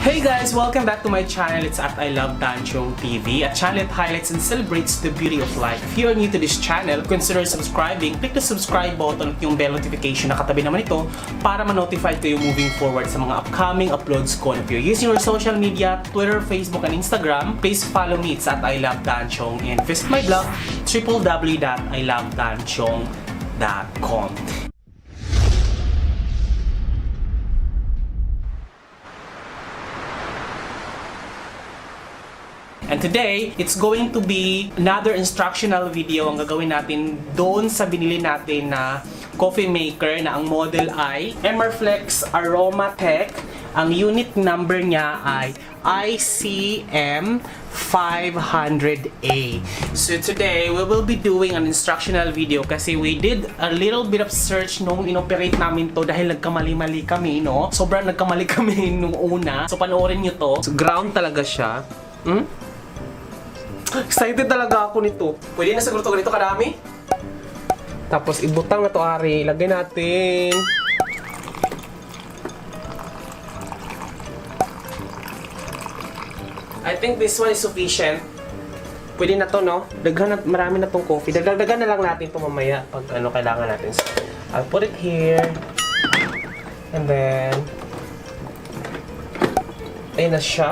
Hey guys! Welcome back to my channel. It's at I Love Tanchong TV, a channel that highlights and celebrates the beauty of life. If you are new to this channel, consider subscribing. Click the subscribe button at yung bell notification na katabi naman ito para ma-notify kayo moving forward sa mga upcoming uploads ko. And if you're using your social media, Twitter, Facebook, and Instagram, please follow me. It's at I Love Tanchong and visit my blog, www.ilovetanchong.com. And today, it's going to be another instructional video ang gagawin natin doon sa binili natin na coffee maker na ang model ay Emerflex Aromatech. Ang unit number niya ay ICM500A. So today, we will be doing an instructional video kasi we did a little bit of search nung inoperate namin to dahil nagkamali-mali kami, no? Sobrang nagkamali kami nung una. So panoorin nyo to. So, ground talaga siya. Excited talaga ako nito. Pwede na siguro ito ganito karami. Tapos ibutang na to, Ari. Ilagay natin. I think this one is sufficient. Pwede na to, no? Daghan na, marami na tong coffee. Dagdagan na lang natin ito mamaya pag ano kailangan natin. So, I'll put it here. And then ayun na siya.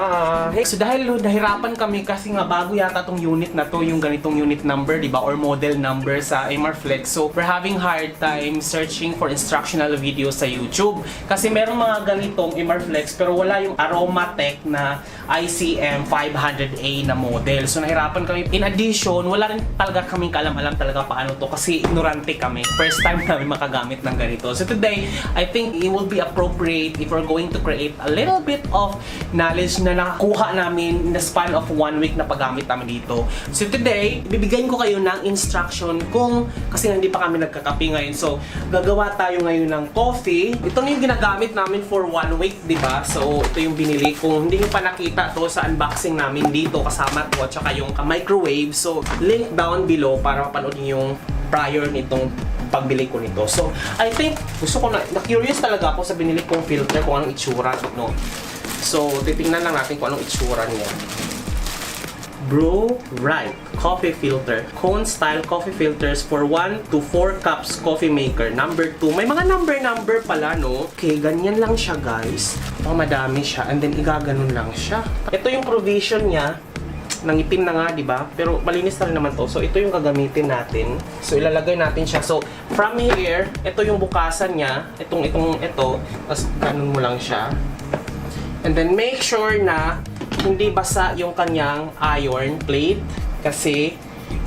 Hey, so dahil nahirapan kami kasi nga bago yata tong unit na to, yung ganitong unit number, di ba? Or model number sa Emerflex. So, we're having hard time searching for instructional videos sa YouTube. Kasi merong mga ganitong Emerflex pero wala yung Aromatech na ICM 500A na model. So, nahirapan kami. In addition, wala rin talaga kaming kaalam-alam talaga paano to kasi ignorante kami. First time namin makagamit ng ganito. So, today, I think it will be appropriate if we're going to create a little bit of knowledge na nakakuha namin in the span of 1 week na paggamit namin dito. So today, bibigyan ko kayo ng instruction kung, kasi hindi pa kami nagkakape ngayon. So, gagawa tayo ngayon ng coffee. Ito na yung ginagamit namin for 1 week, di ba? So, ito yung binili. Kung hindi nyo pa nakita to sa unboxing namin dito, kasama to at saka yung microwave. So, link down below para mapanood nyo yung prior nitong pagbili ko nito. So, I think, gusto ko na-curious talaga ako sa binili kong filter kung anong itsura, no? So, titingnan lang natin kung anong itsura niya. Brew Right Coffee Filter. Cone style coffee filters for 1 to 4 cups coffee maker. Number 2. May mga number pala, no? Okay, ganyan lang siya, guys. Oh, madami siya. And then, igaganon lang siya. Ito yung provision niya. Nangitim na nga, di ba? Pero malinis na rin naman to. So, ito yung gagamitin natin. So, ilalagay natin siya. So, from here, ito yung bukasan niya. Ito. Tapos, ganon mo lang siya. And then make sure na hindi basa yung kanyang iron plate kasi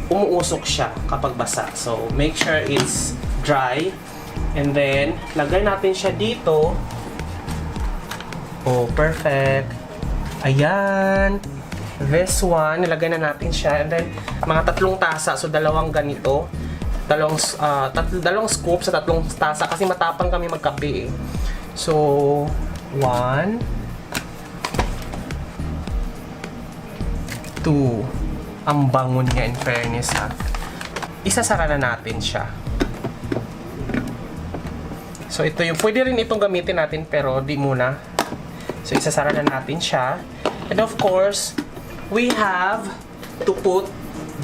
umuusok siya kapag basa. So make sure it's dry. And then lagay natin siya dito. Oh, perfect. Ayan. This one, nilagay na natin siya. And then mga 3 tasa. So dalawang ganito. Dalawang scoop sa 3 tasa kasi matapang kami magkape eh. So 1, 2. Ang bangon niya, in fairness, ha. Isasara na natin siya. So, ito yung, pwede rin itong gamitin natin, pero di muna. So, isasara na natin siya. And of course, we have to put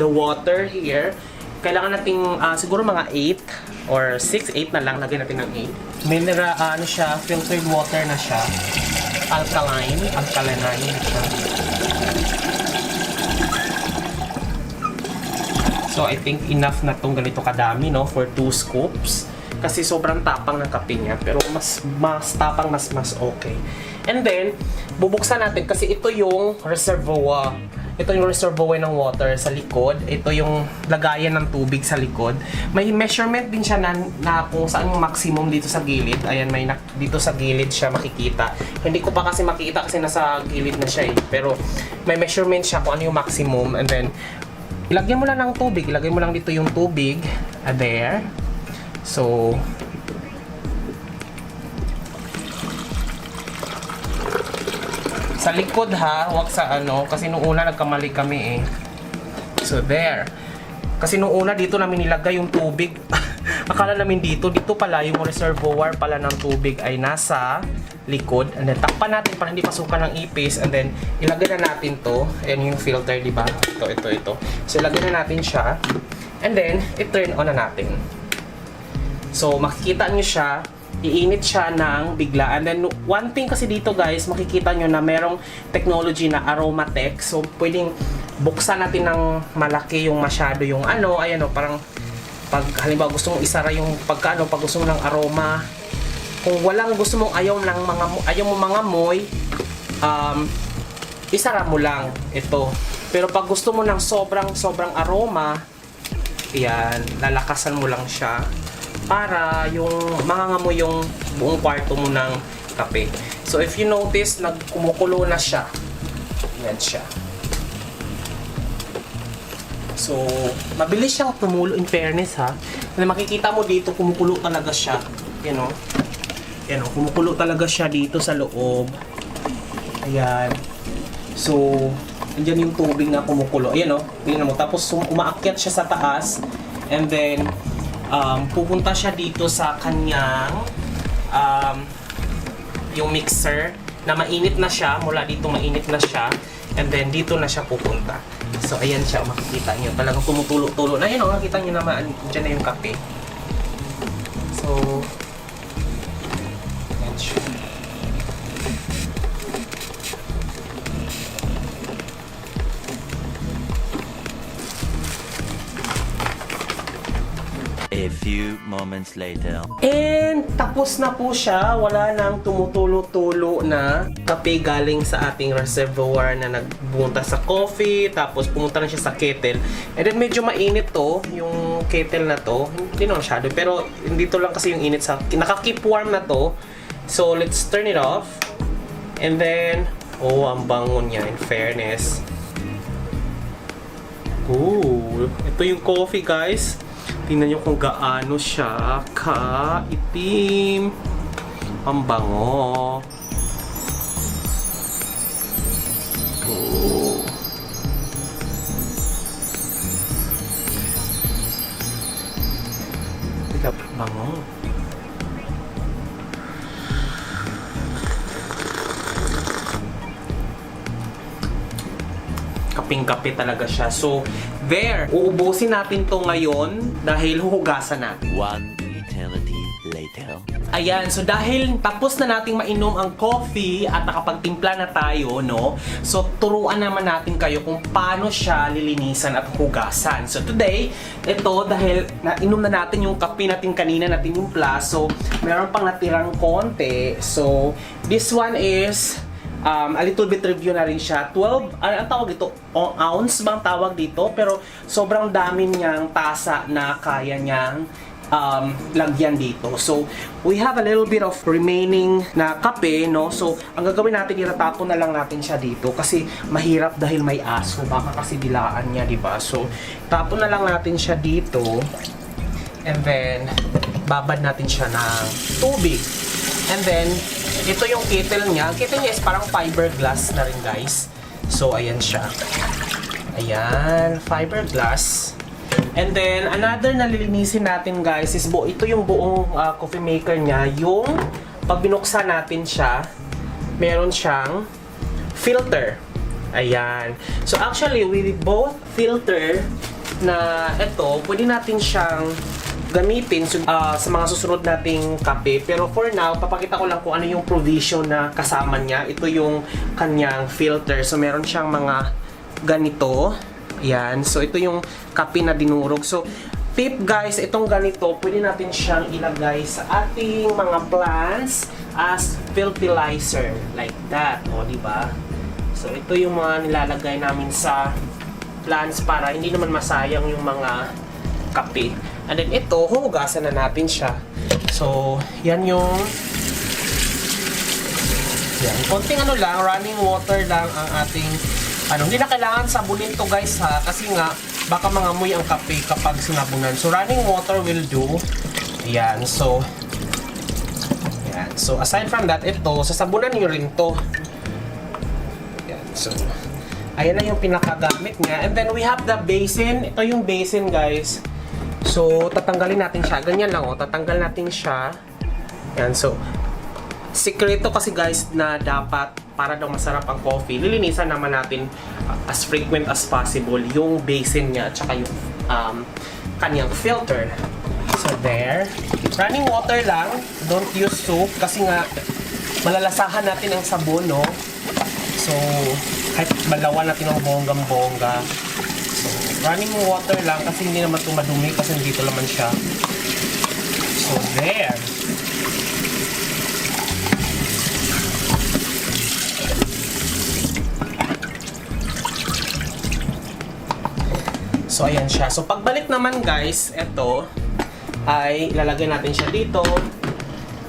the water here. Kailangan natin, siguro mga 8 or 6, 8 na lang. Lagyan natin ng 8. Mineral, ano siya, filtered water na siya. Alkaline na siya. So, I think enough na tong ganito kadami, no? For 2 scoops. Kasi sobrang tapang ng kape niya. Pero mas tapang, mas okay. And then, bubuksan natin kasi ito yung reservoir. Ito yung reservoir ng water sa likod. Ito yung lagayan ng tubig sa likod. May measurement din siya na kung saan yung maximum dito sa gilid. Ayan, dito sa gilid siya makikita. Hindi ko pa kasi makikita kasi nasa gilid na siya eh. Pero may measurement siya kung ano yung maximum. And then, ilagyan mo lang ng tubig. Ilagay mo lang dito yung tubig. There. So, sa likod ha, wag sa ano. Kasi nung una nagkamali kami eh. So, there. Kasi nung una dito namin nilagay yung tubig. Akala namin dito pala yung reservoir pala ng tubig ay nasa likod. And then takpan natin para hindi pasukan ng ipis. And then ilagay na natin to. Ayan yung filter, di ba? Ito. So ilagay na natin siya. And then i-turn on na natin. So makikita nyo siya, iinit siya ng bigla. And then one thing kasi dito guys, makikita nyo na merong technology na Aromatech. So pwedeng buksan natin ng malaki yung masyado yung ano, ayan o, parang pag halimbawa gusto mong isara yung pag gusto mo ng aroma. Kung walang gusto mong ayaw mo mga moy, isara mo lang ito. Pero pag gusto mo ng sobrang aroma, yan, lalakasan mo lang siya para yung mangangamoy yung buong kwarto mo ng kape. So if you notice, nagkumukulo na siya. Yan siya. So, mabilis siyang tumulo in fairness ha. Kasi makikita mo dito, kumukulo talaga siya. Yan o. Yan o, kumukulo talaga siya dito sa loob. Ayan. So, andyan yung tubig na kumukulo. Ayan o, tingnan mo. Tapos umaakyat siya sa taas. And then, pupunta siya dito sa kanyang yung mixer na mainit na siya. Mula dito mainit na siya. And then, dito na siya pupunta. So, ayan siya, makikita nyo. Talagang tumutulo-tulo. Na yun, makikita nyo naman, dyan na yung kape. So, ayan siya. A few moments later. And tapos na po siya. Wala nang tumutulo-tulo na kape galing sa ating reservoir na nagbunta sa coffee. Tapos pumunta na siya sa kettle. And then medyo mainit to, yung kettle na to. Hindi naman masyado. Pero dito lang kasi yung init sa... Naka-keep warm na to. So let's turn it off. And then... Oh, ang bango niya in fairness. Ooh, ito yung coffee guys. Tingnan nyo kung gaano siya ka-itim. Ang bango. Oh. Bango. Kaping-kape talaga siya. So, there. Uubusin natin to ngayon dahil huhugasan natin. One eternity later. Ayan, so dahil tapos na nating mainom ang coffee at nakapagtimpla na tayo, no? So, turuan naman natin kayo kung paano siya lilinisan at hugasan. So, today, ito, dahil nainom na natin yung kape natin kanina na tinimpla, so, meron pang natirang konti. So, this one is a little bit review na rin siya. 12, ang tawag dito? Ounce bang tawag dito? Pero sobrang dami niyang tasa na kaya niyang lagyan dito. So, we have a little bit of remaining na kape, no? So, ang gagawin natin, itatapon na lang natin siya dito kasi mahirap dahil may aso. Baka kasi dilaan niya, di ba? So, tapon na lang natin siya dito. And then, babad natin siya ng tubig. And then, ito yung kettle niya. Ang kettle niya is parang fiberglass na rin, guys. So, ayan siya. Ayan, fiberglass. And then, another na lilinisin natin, guys, is ito yung buong coffee maker niya. Yung, pag binuksan natin siya, meron siyang filter. Ayan. So, actually, with both filter na ito, pwede natin siyang gamitin sa mga susunod nating kape. Pero for now, papakita ko lang kung ano yung provision na kasama niya. Ito yung kanyang filter. So, meron siyang mga ganito. Ayan. So, ito yung kape na dinurog. So, tip guys, itong ganito, pwede natin siyang ilagay sa ating mga plants as fertilizer. Like that. O, diba? So, ito yung mga nilalagay namin sa plants para hindi naman masayang yung mga kape. And then ito, hugasan na natin siya. So, yan yung konting ano lang, running water lang ang ating hindi na kailangan sabulin to guys ha, kasi nga baka mangamoy ang kape kapag sinabunan. So, running water will do. Ayan, so aside from that, ito, sasabunan nyo rin to. Ayan, so ayan na yung pinakagamit niya. And then we have the basin. Ito yung basin guys. So, tatanggalin natin siya. Ganyan lang, tatanggal natin siya. Yan, so, Sikreto kasi guys na dapat para daw masarap ang coffee, lilinisan naman natin as frequent as possible yung basin niya at saka yung kanyang filter. So there. Running water lang. Don't use soap kasi nga malalasahan natin ang sabon, no? So, kahit balawan natin ang bonggang-bongga. So, running water lang kasi hindi naman ito madumi kasi dito naman siya. So, there. So, ayan siya. So, pagbalik naman guys, ito ay ilalagay natin siya dito.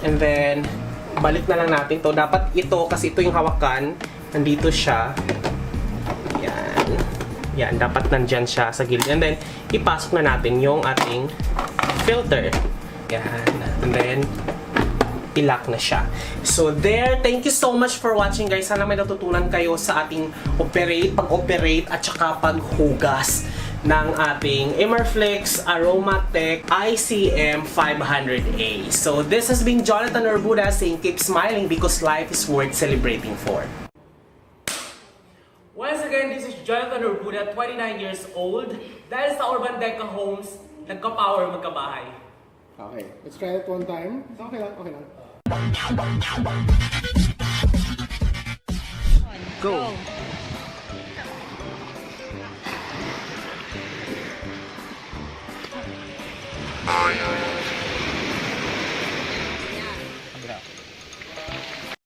And then, balik na lang natin to. Dapat ito, kasi ito yung hawakan. Nandito siya. Yan. Yan, dapat nandyan siya sa gilid. And then, ipasok na natin yung ating filter. Yan. And then, ilock na siya. So there, thank you so much for watching guys. Sana may natutunan kayo sa ating pag-operate at saka paghugas ng ating Emerflex Aromatech ICM 500A. So this has been Jonathan Orbuda saying keep smiling because life is worth celebrating for. Once again, this is Jonathan Orbuda, 29 years old. Dahil sa Urban Deca Homes, nagka-power magkabahay. Okay, let's try it one time. Okay lang, okay lang. Go.